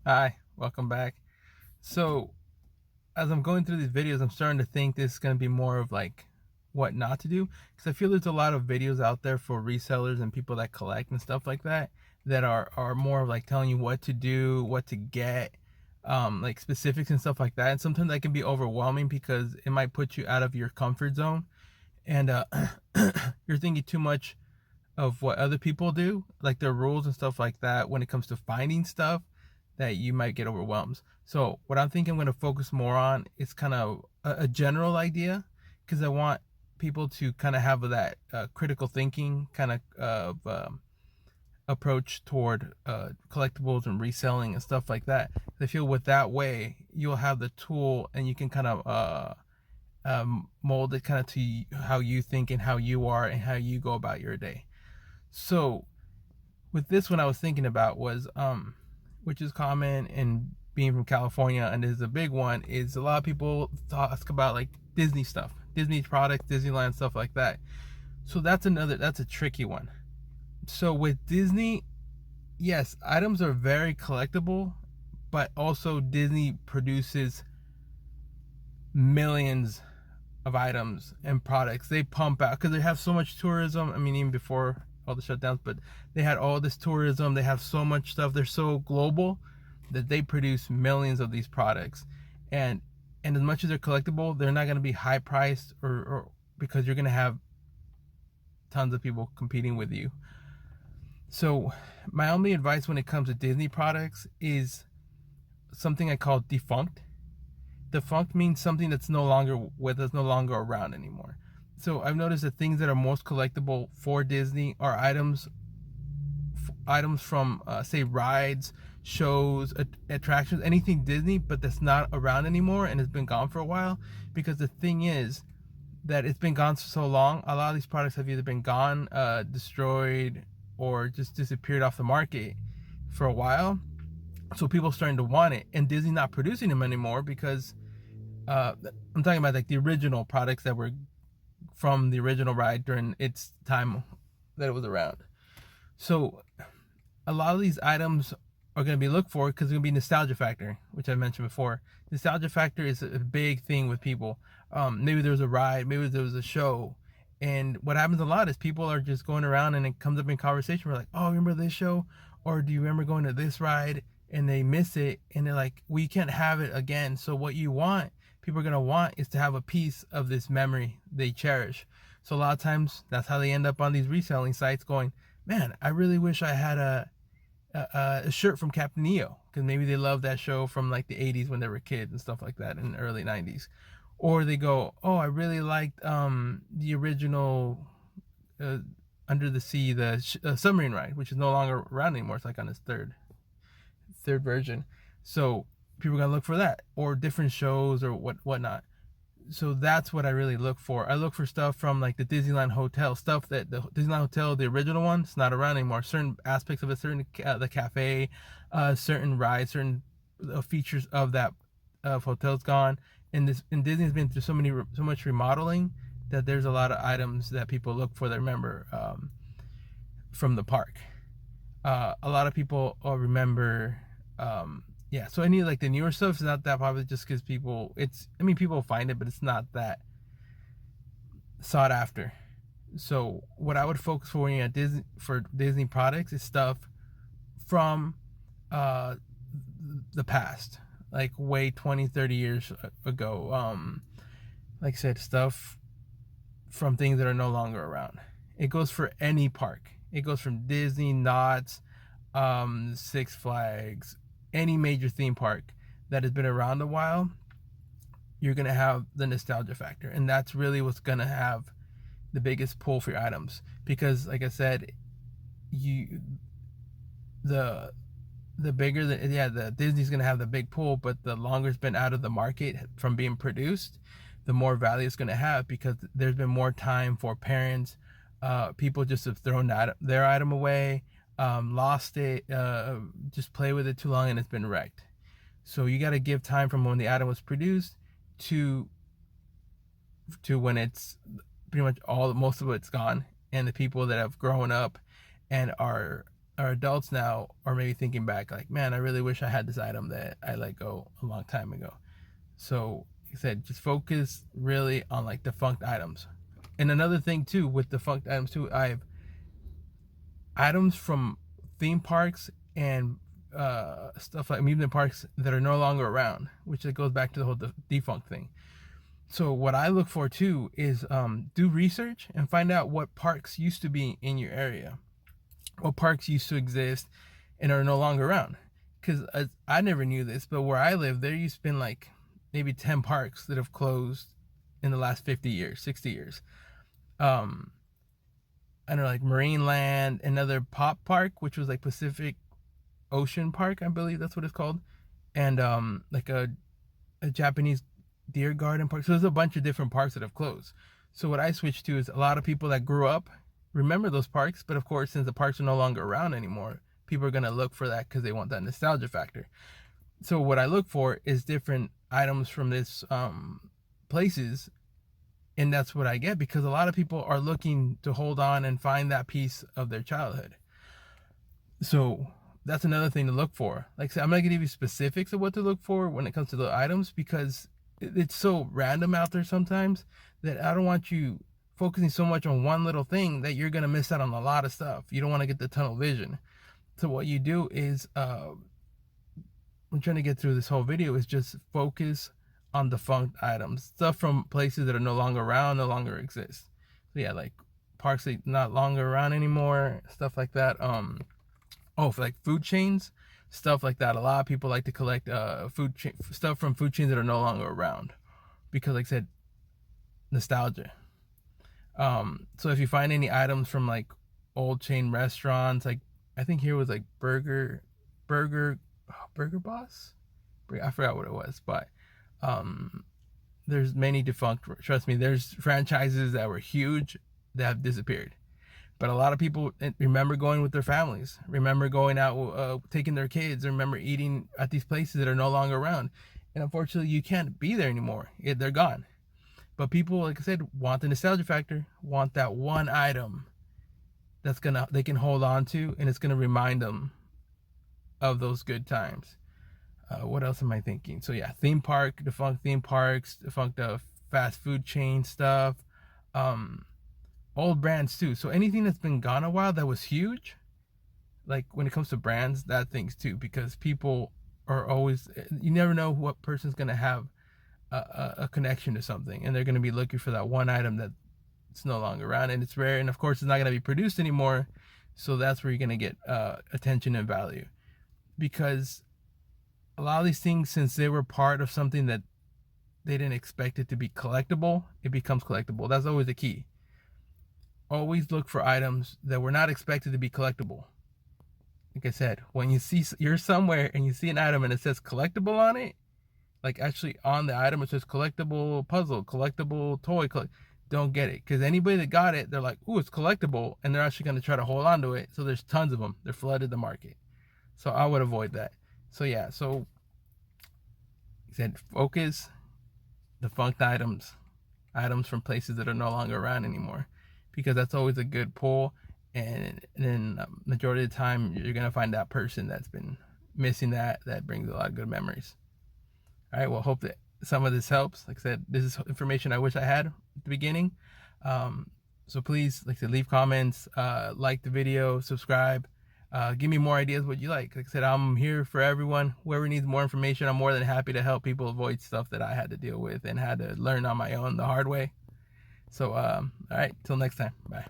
Hi, welcome back. So, as I'm going through these videos, I'm starting to think this is going to be more of like what not to do because I feel there's a lot of videos out there for resellers and people that collect and stuff like that that are more of like telling you what to do, what to get, like specifics and stuff like that. And sometimes that can be overwhelming because it might put you out of your comfort zone and you're thinking too much of what other people do, like their rules and stuff like that when it comes to finding stuff that you might get overwhelmed. So what I'm thinking I'm going to focus more on is kind of a general idea because I want people to kind of have that critical thinking kind of approach toward collectibles and reselling and stuff like that. I feel with that way you'll have the tool and you can kind of mold it kind of to how you think and how you are and how you go about your day. So with this one I was thinking about was which is common in being from California and is a big one is a lot of people ask about like Disney stuff, Disney products, Disneyland stuff like that. So that's a tricky one. So with Disney, yes, items are very collectible, but also Disney produces millions of items and products they pump out because they have so much tourism. I mean, even before all the shutdowns, but they had all this tourism. They have so much stuff. They're so global that they produce millions of these products, and as much as they're collectible, they're not going to be high priced or because you're going to have tons of people competing with you. So my only advice when it comes to Disney products is something I call defunct. Defunct means something that's no longer with us, no longer around anymore. So I've noticed that things that are most collectible for Disney are items from say rides, shows, attractions, anything Disney, but that's not around anymore and has been gone for a while. Because the thing is that it's been gone for so long, a lot of these products have either been gone, destroyed, or just disappeared off the market for a while. So people are starting to want it, and Disney's not producing them anymore because uh, I'm talking about like the original products that were from the original ride during its time that it was around. So a lot of these items are going to be looked for because it's going to be nostalgia factor, which I mentioned before. Nostalgia factor is a big thing with people. Maybe there was a ride, maybe there was a show, and what happens a lot is people are just going around and it comes up in conversation. We're like, oh, remember this show, or do you remember going to this ride? And they miss it, and they're like, we can't have it again. So what you want, people are gonna want, is to have a piece of this memory they cherish. So a lot of times that's how they end up on these reselling sites, going, man, I really wish I had a shirt from Captain EO because maybe they love that show from like the 80s when they were kids and stuff like that in the early 90s. Or they go, oh, I really liked the original uh, Under the Sea, the submarine ride, which is no longer around anymore. It's like on its third version. So people are gonna look for that or different shows or whatnot. So that's what I really look for. I look for stuff from like the Disneyland Hotel, stuff that the Disneyland Hotel, the original one, it's not around anymore. Certain aspects of it, certain the cafe, certain rides, certain features of that of hotels gone. And Disney's been through so much remodeling that there's a lot of items that people look for that remember from the park. A lot of people remember yeah, so any like the newer stuff is not that popular just because people it's I mean people find it but it's not that sought after. So what I would focus for at Disney for Disney products is stuff from uh the past, like way 20-30 years ago. Like I said, stuff from things that are no longer around. It goes for any park. It goes from Disney, Knott's, Six Flags, any major theme park that has been around a while. You're gonna have the nostalgia factor, and that's really what's gonna have the biggest pull for your items. Because, like I said, you the bigger the Disney's gonna have the big pull, but the longer it's been out of the market from being produced, the more value it's gonna have because there's been more time for parents, people just have thrown their item away, lost it, just play with it too long and it's been wrecked. So you got to give time from when the item was produced to when it's pretty much all most of it's gone, and the people that have grown up and are are adults now, or maybe thinking back, like, man, I really wish I had this item that I let go a long time ago. So like I said, just focus really on like defunct items. And another thing too with defunct items too, I have items from theme parks and stuff like amusement parks that are no longer around, which it goes back to the whole defunct thing. So what I look for too is do research and find out what parks used to be in your area, what parks used to exist and are no longer around. Because I never knew this, but where I live, there used to been like maybe 10 parks that have closed in the last 50 years, 60 years. I don't know, like Marineland, another pop park, which was like Pacific Ocean Park, I believe that's what it's called, and like a Japanese deer garden park. So there's a bunch of different parks that have closed. So what I switched to is a lot of people that grew up remember those parks, but of course, since the parks are no longer around anymore, people are gonna look for that because they want that nostalgia factor. So what I look for is different items from this places, and that's what I get because a lot of people are looking to hold on and find that piece of their childhood. So that's another thing to look for. Like I said, I'm not gonna give you specifics of what to look for when it comes to the items because it's so random out there sometimes that I don't want you focusing so much on one little thing that you're gonna miss out on a lot of stuff. You don't want to get the tunnel vision. So what you do is I'm trying to get through this whole video is just focus on defunct items, stuff from places that are no longer around, no longer exist. So yeah, like parks that not longer around anymore, stuff like that. For like food chains, stuff like that. A lot of people like to collect stuff from food chains that are no longer around because, like I said, nostalgia. So if you find any items from like old chain restaurants, like I think here was like Burger Boss. I forgot what it was, but there's many defunct. Trust me, there's franchises that were huge that have disappeared. But a lot of people remember going with their families, remember going out, taking their kids, remember eating at these places that are no longer around. And unfortunately, you can't be there anymore. They're gone. But people, like I said, want the nostalgia factor, want that one item they can hold on to, and it's gonna remind them of those good times. What else am I thinking? So yeah, defunct theme parks, defunct fast food chain stuff. Old brands too. So anything that's been gone a while that was huge, like when it comes to brands, that things too, because people are always, you never know what person's gonna have a connection to something, and they're gonna be looking for that one item that's no longer around, and it's rare, and of course it's not gonna be produced anymore. So that's where you're gonna get attention and value, because a lot of these things, since they were part of something that they didn't expect it to be collectible, it becomes collectible. That's always the key. Always look for items that were not expected to be collectible. Like I said, when you're somewhere and you see an item and it says collectible on it, like actually on the item it says collectible puzzle, collectible toy, don't get it. Because anybody that got it, they're like, ooh, it's collectible, and they're actually going to try to hold on to it. So there's tons of them. They're flooded the market. So I would avoid that. So yeah, so he said focus, defunct items from places that are no longer around anymore, because that's always a good pull. And then majority of the time you're gonna find that person that's been missing that brings a lot of good memories. All right, well, hope that some of this helps. Like I said, this is information I wish I had at the beginning. So please, like I said, leave comments, like the video, subscribe. Give me more ideas what you like. Like I said, I'm here for everyone. Whoever needs more information, I'm more than happy to help people avoid stuff that I had to deal with and had to learn on my own the hard way. So, all right, till next time. Bye.